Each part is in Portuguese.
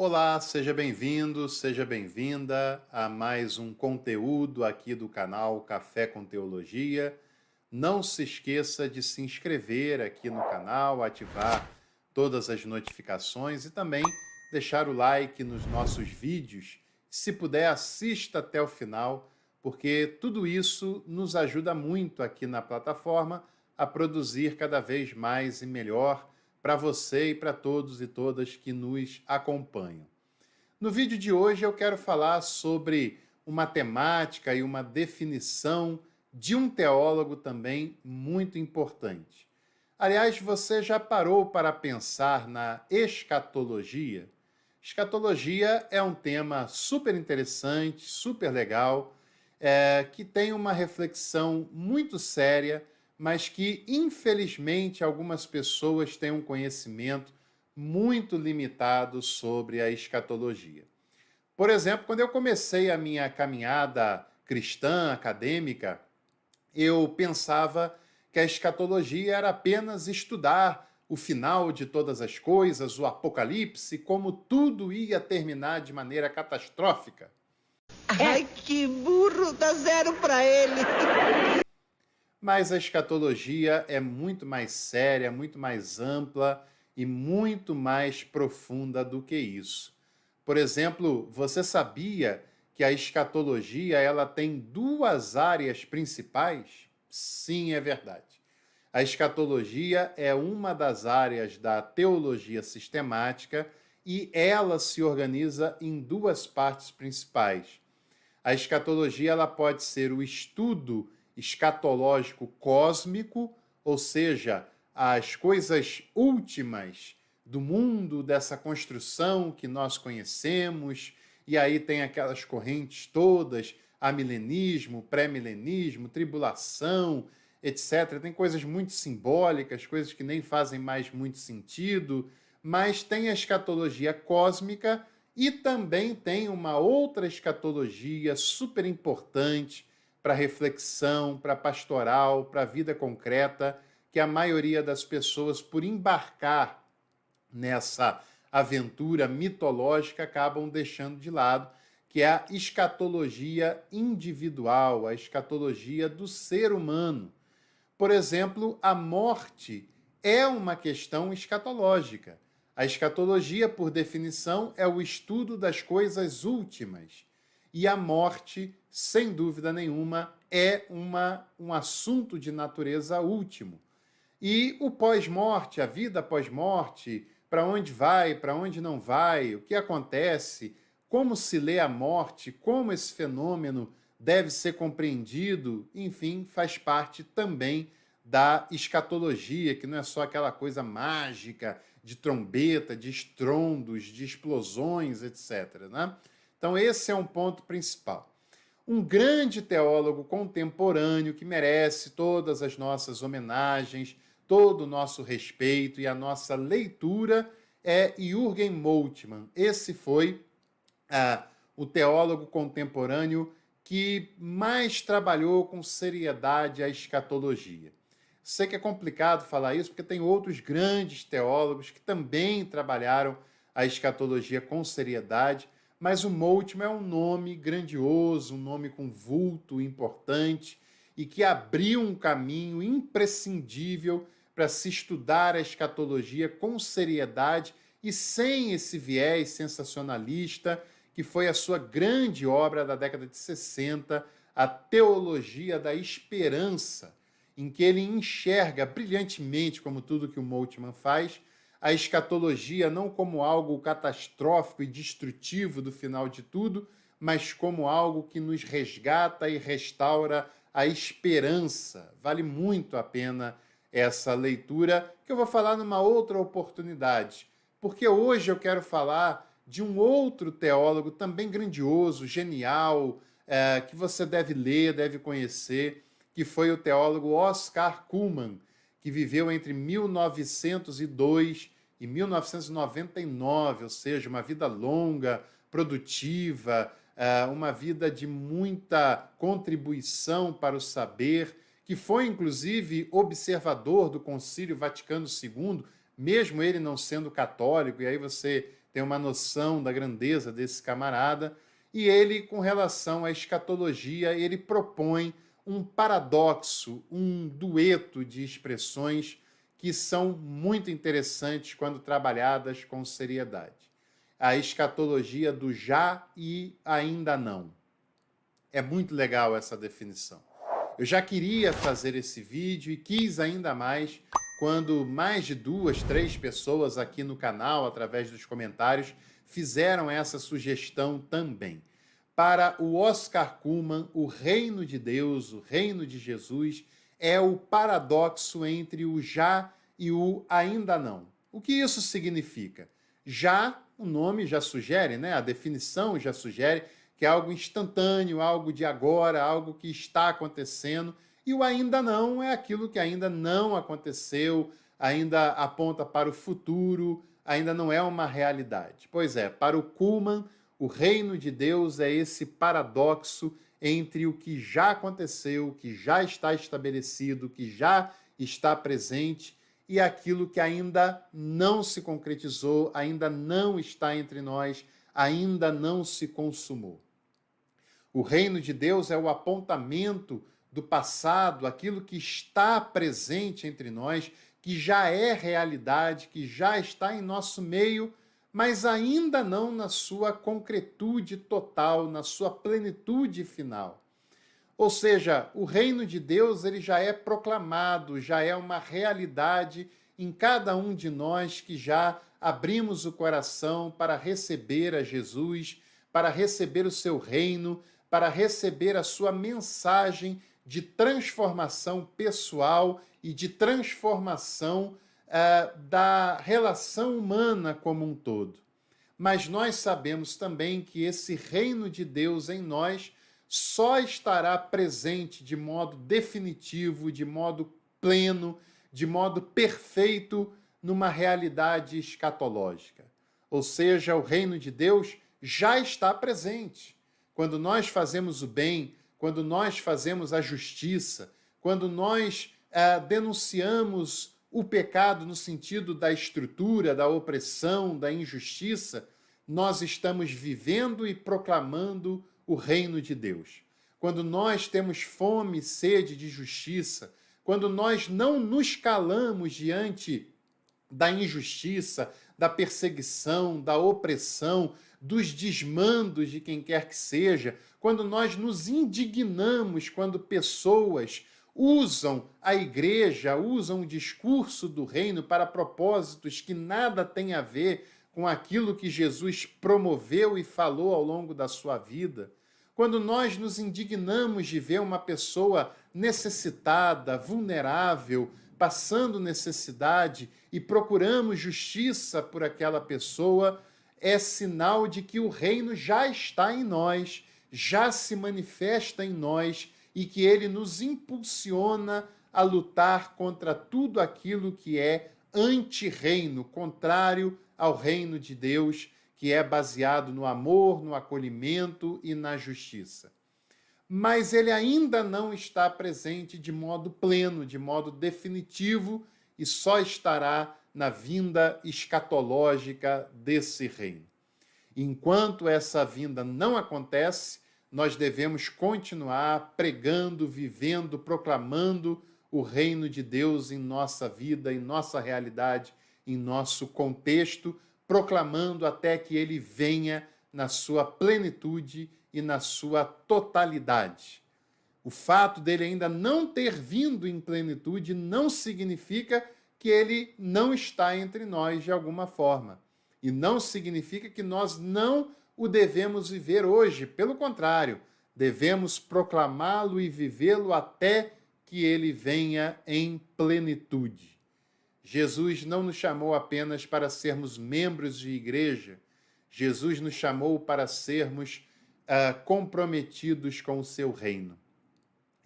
Olá, seja bem-vindo, seja bem-vinda a mais um conteúdo aqui do canal Café com Teologia. Não se esqueça de se inscrever aqui no canal, ativar todas as notificações e também deixar o like nos nossos vídeos. Se puder, assista até o final, porque tudo isso nos ajuda muito aqui na plataforma a produzir cada vez mais e melhor para você e para todos e todas que nos acompanham. No vídeo de hoje eu quero falar sobre uma temática e uma definição de um teólogo também muito importante. Aliás, você já parou para pensar na escatologia? Escatologia é um tema super interessante, super legal, que tem uma reflexão muito séria, mas que, infelizmente, algumas pessoas têm um conhecimento muito limitado sobre a escatologia. Por exemplo, quando eu comecei a minha caminhada cristã, acadêmica, eu pensava que a escatologia era apenas estudar o final de todas as coisas, o apocalipse, como tudo ia terminar de maneira catastrófica. Ai, que burro, dá zero pra ele. Mas a escatologia é muito mais séria, muito mais ampla e muito mais profunda do que isso. Por exemplo, você sabia que a escatologia ela tem duas áreas principais? Sim, é verdade. A escatologia é uma das áreas da teologia sistemática e ela se organiza em duas partes principais. A escatologia ela pode ser o estudo escatológico cósmico, ou seja, as coisas últimas do mundo, dessa construção que nós conhecemos, e aí tem aquelas correntes todas, amilenismo, pré-milenismo, tribulação, etc. Tem coisas muito simbólicas, coisas que nem fazem mais muito sentido, mas tem a escatologia cósmica e também tem uma outra escatologia super importante para reflexão, para pastoral, para a vida concreta, que a maioria das pessoas, por embarcar nessa aventura mitológica, acabam deixando de lado, que é a escatologia individual, a escatologia do ser humano. Por exemplo, a morte é uma questão escatológica. A escatologia, por definição, é o estudo das coisas últimas. E a morte, sem dúvida nenhuma, é um assunto de natureza último. E o pós-morte, a vida pós-morte, para onde vai, para onde não vai, o que acontece, como se lê a morte, como esse fenômeno deve ser compreendido, enfim, faz parte também da escatologia, que não é só aquela coisa mágica de trombeta, de estrondos, de explosões, etc. Né? Então, esse é um ponto principal. Um grande teólogo contemporâneo que merece todas as nossas homenagens, todo o nosso respeito e a nossa leitura é Jürgen Moltmann. Esse foi o teólogo contemporâneo que mais trabalhou com seriedade a escatologia. Sei que é complicado falar isso, porque tem outros grandes teólogos que também trabalharam a escatologia com seriedade, mas o Moltmann é um nome grandioso, um nome com vulto importante e que abriu um caminho imprescindível para se estudar a escatologia com seriedade e sem esse viés sensacionalista, que foi a sua grande obra da década de 60, a Teologia da Esperança, em que ele enxerga brilhantemente, como tudo que o Moltmann faz, a escatologia não como algo catastrófico e destrutivo do final de tudo, mas como algo que nos resgata e restaura a esperança. Vale muito a pena essa leitura, que eu vou falar numa outra oportunidade, porque hoje eu quero falar de um outro teólogo também grandioso, genial, que você deve ler, deve conhecer, que foi o teólogo Oscar Cullmann, que viveu entre 1902 e 1999, ou seja, uma vida longa, produtiva, uma vida de muita contribuição para o saber, que foi, inclusive, observador do Concílio Vaticano II, mesmo ele não sendo católico, e aí você tem uma noção da grandeza desse camarada, e ele, com relação à escatologia, ele propõe um paradoxo, um dueto de expressões que são muito interessantes quando trabalhadas com seriedade. A escatologia do já e ainda não. É muito legal essa definição. Eu já queria fazer esse vídeo e quis ainda mais quando mais de 2, 3 pessoas aqui no canal, através dos comentários, fizeram essa sugestão também. Para o Oscar Cullmann, o reino de Deus, o reino de Jesus, é o paradoxo entre o já e o ainda não. O que isso significa? Já, o nome já sugere, né? A definição já sugere que é algo instantâneo, algo de agora, algo que está acontecendo, e o ainda não é aquilo que ainda não aconteceu, ainda aponta para o futuro, ainda não é uma realidade. Pois é, para o Cullmann, o reino de Deus é esse paradoxo entre o que já aconteceu, o que já está estabelecido, o que já está presente, e aquilo que ainda não se concretizou, ainda não está entre nós, ainda não se consumou. O reino de Deus é o apontamento do passado, aquilo que está presente entre nós, que já é realidade, que já está em nosso meio, mas ainda não na sua concretude total, na sua plenitude final. Ou seja, o reino de Deus ele já é proclamado, já é uma realidade em cada um de nós que já abrimos o coração para receber a Jesus, para receber o seu reino, para receber a sua mensagem de transformação pessoal e de transformação da relação humana como um todo. Mas nós sabemos também que esse reino de Deus em nós só estará presente de modo definitivo, de modo pleno, de modo perfeito numa realidade escatológica. Ou seja, o reino de Deus já está presente. Quando nós fazemos o bem, quando nós fazemos a justiça, quando nós denunciamos o pecado no sentido da estrutura, da opressão, da injustiça, nós estamos vivendo e proclamando o reino de Deus. Quando nós temos fome e sede de justiça, quando nós não nos calamos diante da injustiça, da perseguição, da opressão, dos desmandos de quem quer que seja, quando nós nos indignamos quando pessoas usam a igreja, usam o discurso do reino para propósitos que nada têm a ver com aquilo que Jesus promoveu e falou ao longo da sua vida, quando nós nos indignamos de ver uma pessoa necessitada, vulnerável, passando necessidade e procuramos justiça por aquela pessoa, é sinal de que o reino já está em nós, já se manifesta em nós e que ele nos impulsiona a lutar contra tudo aquilo que é anti-reino, contrário ao reino de Deus, que é baseado no amor, no acolhimento e na justiça. Mas ele ainda não está presente de modo pleno, de modo definitivo, e só estará na vinda escatológica desse reino. Enquanto essa vinda não acontece, nós devemos continuar pregando, vivendo, proclamando o reino de Deus em nossa vida, em nossa realidade, em nosso contexto, proclamando até que ele venha na sua plenitude e na sua totalidade. O fato dele ainda não ter vindo em plenitude não significa que ele não está entre nós de alguma forma. E não significa que nós não o devemos viver hoje. Pelo contrário, devemos proclamá-lo e vivê-lo até que ele venha em plenitude. Jesus não nos chamou apenas para sermos membros de igreja. Jesus nos chamou para sermos comprometidos com o seu reino.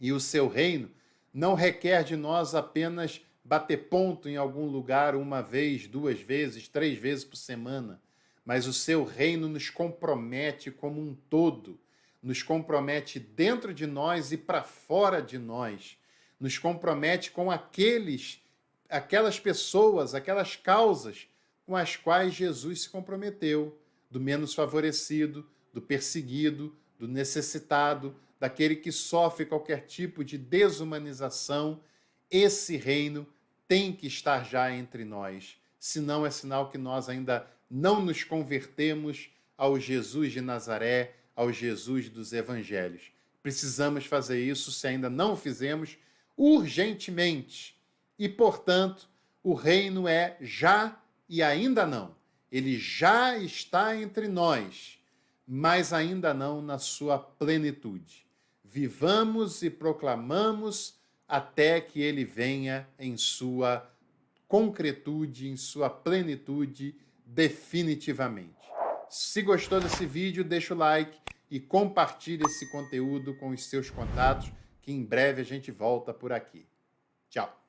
E o seu reino não requer de nós apenas bater ponto em algum lugar uma vez, 2 vezes, 3 vezes por semana, mas o seu reino nos compromete como um todo, nos compromete dentro de nós e para fora de nós, nos compromete com aquelas pessoas, aquelas causas com as quais Jesus se comprometeu, do menos favorecido, do perseguido, do necessitado, daquele que sofre qualquer tipo de desumanização. Esse reino tem que estar já entre nós, senão é sinal que nós ainda não nos convertemos ao Jesus de Nazaré, ao Jesus dos evangelhos. Precisamos fazer isso, se ainda não o fizemos, urgentemente. E, portanto, o reino é já e ainda não. Ele já está entre nós, mas ainda não na sua plenitude. Vivamos e proclamamos até que ele venha em sua concretude, em sua plenitude, definitivamente. Se gostou desse vídeo, deixa o like e compartilhe esse conteúdo com os seus contatos, que em breve a gente volta por aqui. Tchau!